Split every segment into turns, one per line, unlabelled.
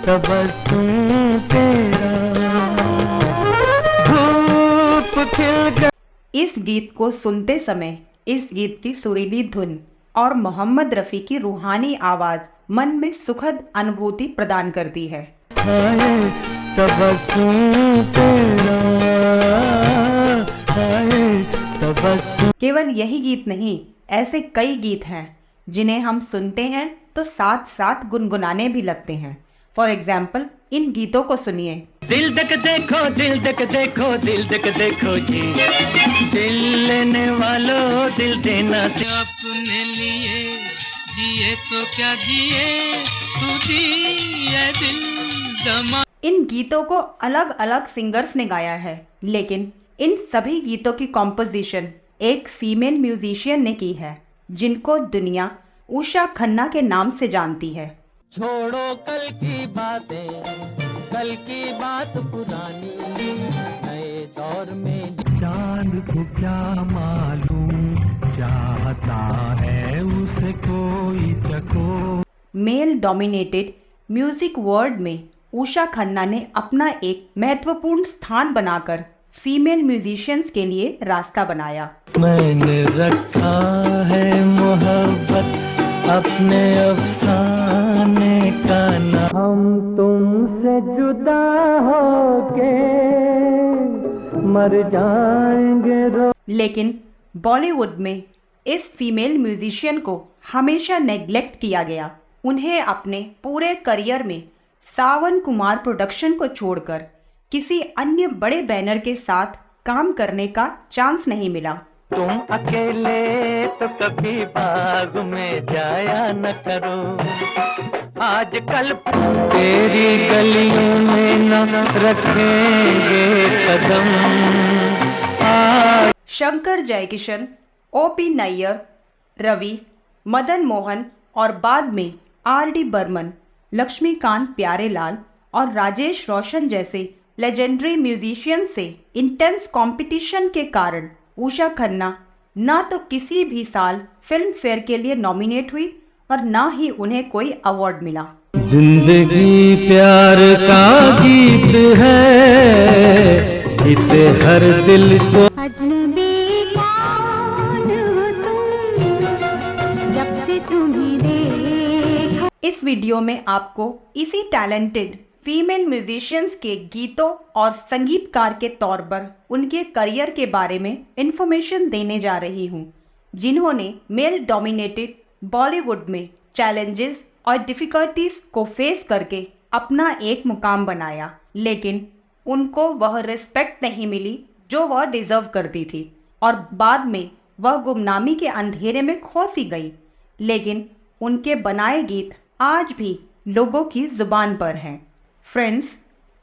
तबस्सुम तेरा धूप खिल कर।
इस गीत को सुनते समय इस गीत की सुरीली धुन और मोहम्मद रफ़ी की रूहानी आवाज मन में सुखद अनुभूति प्रदान करती है।
हाय तबस्सुम तेरा, हाय तबस्सुम।
केवल यही गीत नहीं, ऐसे कई गीत हैं जिन्हें हम सुनते हैं तो साथ साथ गुनगुनाने भी लगते हैं। फॉर एग्जाम्पल इन गीतों को सुनिए।
दिल तक देखो, दिल तक देखो, दिल तक देखो जी, दिल लेने वालों दिल देना। अपने लिए जिए तो क्या जिए, तू दिए दिल दमा।
इन गीतों को अलग अलग सिंगर्स ने गाया है, लेकिन इन सभी गीतों की कॉम्पोजिशन एक फीमेल म्यूजिशियन ने की है, जिनको दुनिया उषा खन्ना के नाम से जानती है।
छोड़ो कल की बातें, कल की बात पुरानी, नए दौर में चांद को क्या मालूम, चाहता है उसे कोई चको।
मेल डोमिनेटेड म्यूजिक वर्ल्ड में उषा खन्ना ने अपना एक महत्वपूर्ण स्थान बनाकर फीमेल म्यूजिशियंस के लिए रास्ता बनाया।
मैंने रखा है मोहब्बत अपने अफसाने का नाम, हम तुमसे जुदा होके मर जाएंगे रो।
लेकिन बॉलीवुड में इस फीमेल म्यूजिशियन को हमेशा नेग्लेक्ट किया गया। उन्हें अपने पूरे करियर में सावन कुमार प्रोडक्शन को छोड़कर किसी अन्य बड़े बैनर के साथ काम करने का चांस नहीं मिला।
तुम अकेले तो कभी बाग में जाया न करो, आजकल तेरी गलियों में न रखेंगे कदम।
शंकर जयकिशन, ओपी नैयर, रवि, मदन मोहन और बाद में आर.डी. बर्मन, लक्ष्मीकांत प्यारेलाल और राजेश रोशन जैसे लेजेंडरी म्यूजिशियन से इंटेंस कंपटीशन के कारण उषा खन्ना ना तो किसी भी साल फिल्म फेयर के लिए नॉमिनेट हुई और ना ही उन्हें कोई अवार्ड मिला।
जिंदगी प्यार का गीत है, इसे हर दिल को
अजनबी कौन हो तुम, जब से तुम्हें देखा।
इस वीडियो में आपको इसी टैलेंटेड फीमेल म्यूजिशियंस के गीतों और संगीतकार के तौर पर उनके करियर के बारे में इंफॉर्मेशन देने जा रही हूँ, जिन्होंने मेल डोमिनेटेड बॉलीवुड में चैलेंजेस और डिफ़िकल्टीज को फेस करके अपना एक मुकाम बनाया, लेकिन उनको वह रिस्पेक्ट नहीं मिली जो वह डिज़र्व करती थी और बाद में वह गुमनामी के अंधेरे में खो सी गई। लेकिन उनके बनाए गीत आज भी लोगों की जुबान पर हैं। फ्रेंड्स,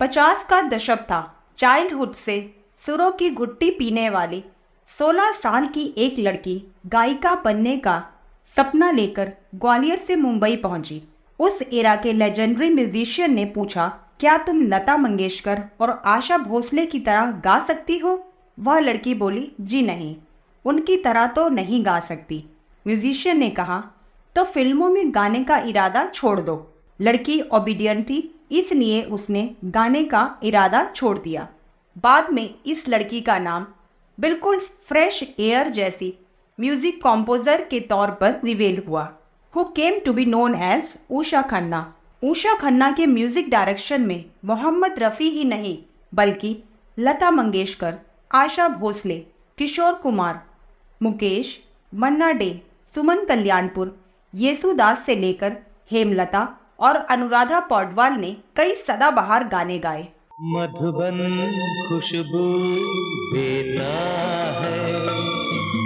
50 का दशक था। चाइल्डहुड से सुरों की घुट्टी पीने वाली 16 साल की एक लड़की गायिका बनने का सपना लेकर ग्वालियर से मुंबई पहुंची। उस एरा के लेजेंडरी म्यूजिशियन ने पूछा, क्या तुम लता मंगेशकर और आशा भोसले की तरह गा सकती हो? वह लड़की बोली, जी नहीं, उनकी तरह तो नहीं गा सकती। म्यूजिशियन ने कहा, तो फिल्मों में गाने का इरादा छोड़ दो। लड़की ओबीडियंट थी, इसलिए उसने गाने का इरादा छोड़ दिया। बाद में इस लड़की का नाम बिल्कुल फ्रेश एयर जैसी म्यूजिक कंपोजर के तौर पर रिवील हुआ, who came to be known as Usha Khanna. Usha Khanna के म्यूजिक डायरेक्शन में मोहम्मद रफ़ी ही नहीं बल्कि लता मंगेशकर, आशा भोसले, किशोर कुमार, मुकेश, मन्ना डे, सुमन कल्याणपुर, येसुदास से लेकर हेमलता और अनुराधा पौडवाल ने कई सदाबहार गाने गाए।
मधुबन खुशबू देता है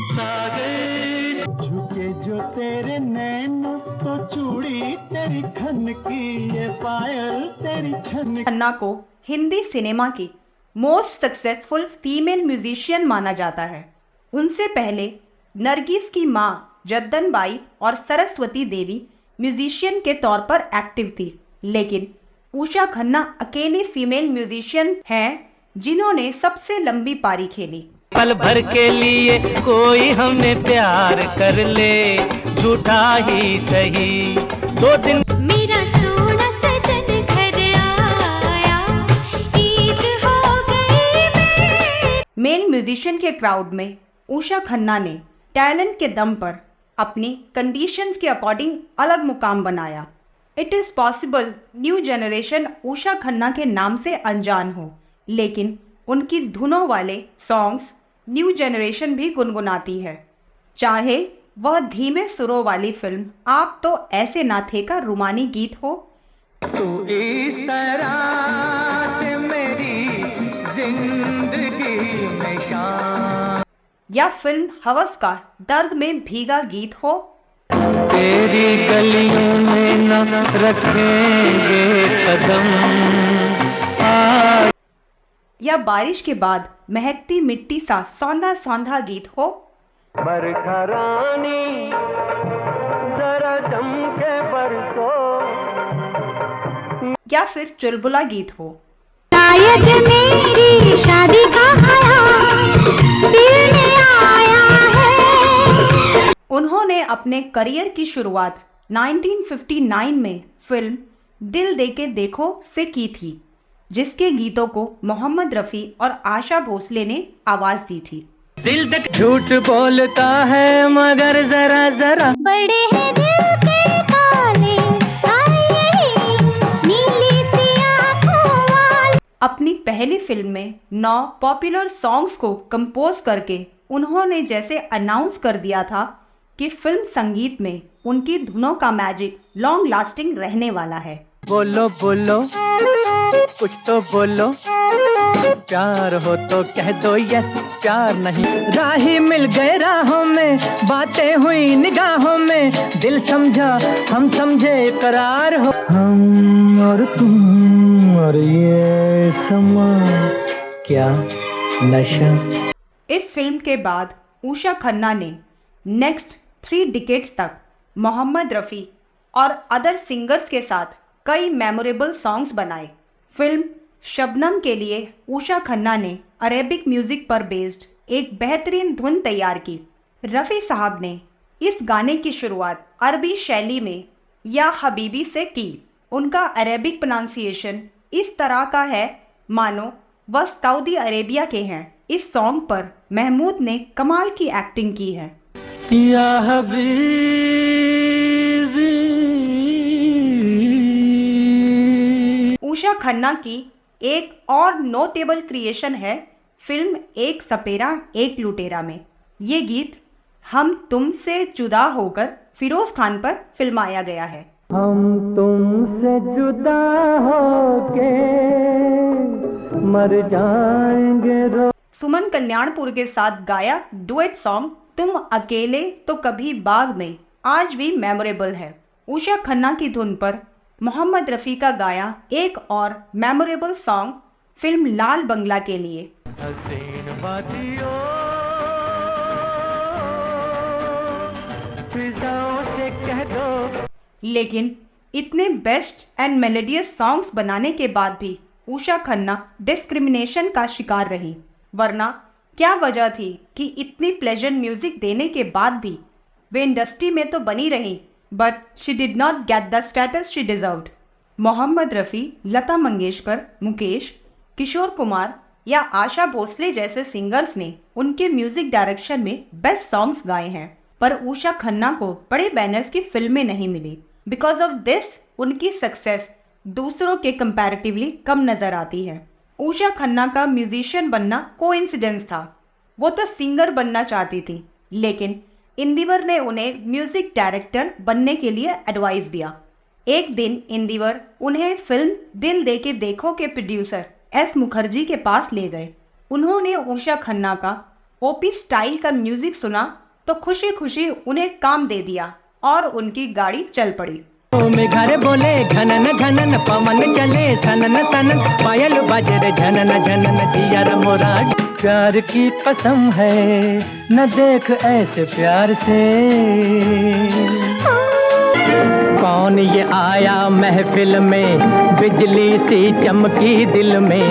सागर, झुके जो तेरे नैन तो चूड़ी तेरी खन की, ये पायल तेरी छन।
खन्ना को हिंदी सिनेमा की मोस्ट सक्सेसफुल फीमेल म्यूजिशियन माना जाता है। उनसे पहले नरगिस की मां जद्दन बाई और सरस्वती देवी म्यूजिशियन के तौर पर एक्टिव थी, लेकिन उषा खन्ना अकेली फीमेल म्यूजिशियन हैं जिन्होंने सबसे लंबी पारी खेली।
पल भर के लिए कोई हमें प्यार कर ले, झूठा ही सही, 2 दिन
मेरा सोना सजन घर
ऑडिशन के क्राउड में उषा खन्ना ने टैलेंट के दम पर अपनी कंडीशंस के अकॉर्डिंग अलग मुकाम बनाया। It is possible new generation Usha Khanna के नाम से अनजान हो, लेकिन उनकी धुनों वाले सॉन्ग्स न्यू जनरेशन भी गुनगुनाती है। चाहे वह धीमे सुरों वाली फिल्म आप तो ऐसे ना थे का रुमानी गीत हो,
तू इस तरह से मेरी जिंदगी में शान,
या फिल्म हवस का दर्द में भीगा गीत हो,
तेरी गलियों में न रखेंगे कदम,
या बारिश के बाद महकती मिट्टी सा सौंधा सौंधा गीत हो,
बरखा रानी जरा जम के बरसो,
या फिर चुलबुला गीत हो।
शायद मेरी शादी का ख्याल दिल में आया है।
उन्होंने अपने करियर की शुरुआत 1959 में फिल्म दिल दे के देखो से की थी, जिसके गीतों को मोहम्मद रफ़ी और आशा भोसले ने आवाज दी थी।
दिल तक झूठ बोलता है मगर जरा जरा
बड़े हैं दिल के ताले, ताले नीली सी आँखों वाले।
अपनी पहली फिल्म में 9 पॉपुलर सॉन्ग्स को कंपोज करके उन्होंने जैसे अनाउंस कर दिया था कि फिल्म संगीत में उनकी धुनों का मैजिक लॉन्ग लास्टिंग रहने वाला है।
बोलो बोलो कुछ तो बोलो, प्यार हो तो कह दो यस, प्यार नहीं राही मिल गए राहों में, बातें हुई निगाहों में, दिल समझा हम समझे करार हो, हम और तुम और ये समा क्या नशा।
इस फिल्म के बाद उषा खन्ना ने नेक्स्ट 3 डिकेड्स तक मोहम्मद रफ़ी और अदर सिंगर्स के साथ कई मेमोरेबल सॉन्ग्स बनाए। फिल्म शबनम के लिए उषा खन्ना ने अरेबिक म्यूजिक पर बेस्ड एक बेहतरीन धुन तैयार की। रफ़ी साहब ने इस गाने की शुरुआत अरबी शैली में या हबीबी से की। उनका अरेबिक प्रोनाउंसिएशन इस तरह का है मानो वह सऊदी अरेबिया के हैं। इस सॉन्ग पर महमूद ने कमाल की एक्टिंग की है।
या हबीबी।
उषा खन्ना की एक और नोटेबल क्रिएशन है फिल्म एक सपेरा एक लुटेरा में। ये गीत हम तुमसे जुदा होकर फिरोज खान पर फिल्माया गया है।
हम तुमसे जुदा होके मर जाएंगे रो।
सुमन कल्याणपुर के साथ गाया डुएट सॉन्ग तुम अकेले तो कभी बाग में आज भी मेमोरेबल है। उषा खन्ना की धुन पर मोहम्मद रफ़ी का गाया एक और memorable song film Lal Bangla के लिए।
हसीन वादियों फिजाओं से कह दो।
लेकिन इतने बेस्ट एंड मेलोडियस सॉन्ग्स बनाने के बाद भी उषा खन्ना डिस्क्रिमिनेशन का शिकार रही। वरना क्या वजह थी कि इतनी प्लेजेंट म्यूजिक देने के बाद भी वे इंडस्ट्री में तो बनी रही, but she did not get the status she deserved. Mohammed Rafi, Lata Mangeshkar, Mukesh, Kishore Kumar या आशा भोसले जैसे सिंगर्स ने उनके म्यूजिक डायरेक्शन में बेस्ट सॉन्ग्स गाए हैं, पर उषा खन्ना को बड़े बैनर्स की फिल्में नहीं मिली। बिकॉज ऑफ दिस उनकी सक्सेस दूसरों के कंपैरेटिवली कम नजर आती है। उषा खन्ना का म्यूजिशियन बनना कोइंसिडेंस था। वो तो सिंगर बनना चाहती थी, लेकिन इंदिवर ने उन्हें म्यूजिक डायरेक्टर बनने के लिए एडवाइस दिया। एक दिन इंदिवर उन्हें फिल्म दिल दे के देखो के प्रोड्यूसर एस मुखर्जी के पास ले गए। उन्होंने उषा खन्ना का ओपी स्टाइल का म्यूजिक सुना तो खुशी खुशी उन्हें काम दे दिया और उनकी गाड़ी चल पड़ी।
मेघारे बोले घनन घनन, पवन चले सनन सनन, पायल बाजे झनन झनन, दिया मोरा प्यार की कसम है न देख ऐसे प्यार से। कौन ये आया महफिल में, बिजली सी चमकी दिल में,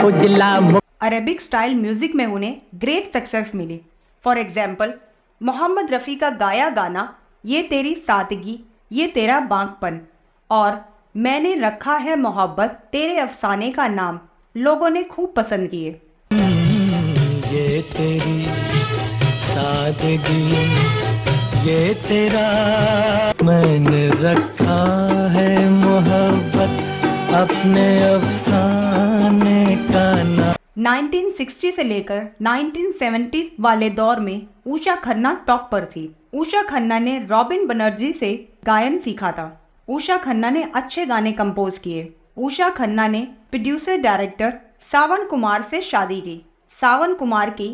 उजला।
अरेबिक स्टाइल म्यूजिक में उन्हें ग्रेट सक्सेस मिली। फॉर एग्जाम्पल मोहम्मद रफ़ी का गाया गाना ये तेरी सादगी ये तेरा बांकपन और मैंने रखा है मोहब्बत तेरे अफसाने का नाम लोगों ने खूब पसंद किए।
ये तेरी सादगी, ये तेरा मैंने रखा है मोहब्बत अपने अफसाने का नाम।
1960 से लेकर 1970 वाले दौर में उषा खन्ना टॉप पर थी। उषा खन्ना ने रॉबिन बनर्जी से गायन सीखा था। उषा खन्ना ने अच्छे गाने कंपोज किए। उषा खन्ना ने प्रोड्यूसर डायरेक्टर सावन कुमार से शादी की। सावन कुमार की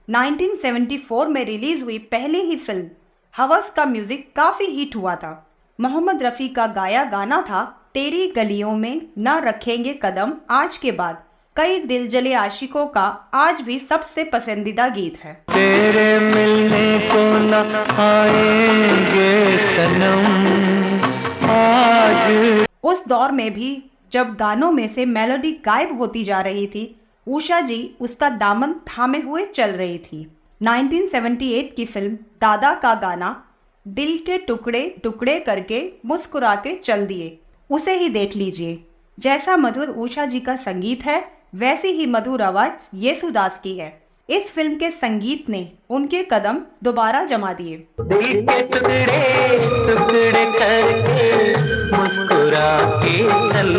1974 में रिलीज हुई पहली ही फिल्म हवस का म्यूजिक काफी हिट हुआ था। मोहम्मद रफ़ी का गाया गाना था तेरी गलियों में न रखेंगे कदम आज के बाद। कई दिल जले आशिकों का आज भी सबसे पसंदीदा गीत है।
तेरे मिलने को न आएंगे सनम आज।
उस दौर में भी जब गानों में से मेलोडी गायब होती जा रही थी, उषा जी उसका दामन थामे हुए चल रही थी। 1978 की फिल्म दादा का गाना दिल के टुकड़े टुकड़े करके मुस्कुरा के चल दिए, उसे ही देख लीजिए। जैसा मधुर उषा जी का संगीत है, वैसी ही मधुर आवाज येसुदास की है। इस फिल्म के संगीत ने उनके कदम दोबारा जमा दिए।
दिल के टुकड़े टुकड़े करके मुस्कुरा के चल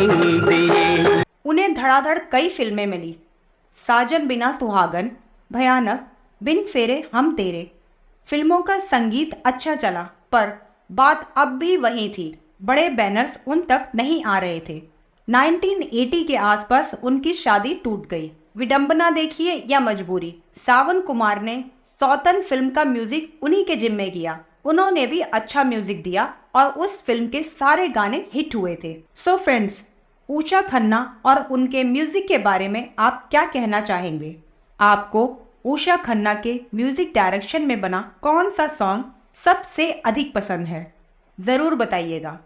दिए।
उन्हें धड़ाधड़ कई फिल्में मिली। साजन बिना सुहागन, भयानक, बिन फेरे हम तेरे। फिल्मों का संगीत अच्छा चला, पर बात अब भी वही थी, बड़े बैनर्स उन तक नहीं आ रहे थे। 1980 के आसपास उनकी शादी टूट गई। विडंबना देखिए या मजबूरी, सावन कुमार ने सौतन फिल्म का म्यूजिक उन्हीं के जिम्मे किया। उन्होंने भी अच्छा म्यूजिक दिया और उस फिल्म के सारे गाने हिट हुए थे। सो फ्रेंड्स, उषा खन्ना और उनके म्यूजिक के बारे में आप क्या कहना चाहेंगे? आपको उषा खन्ना के म्यूजिक डायरेक्शन में बना कौन सा सॉन्ग सबसे अधिक पसंद है? ज़रूर बताइएगा।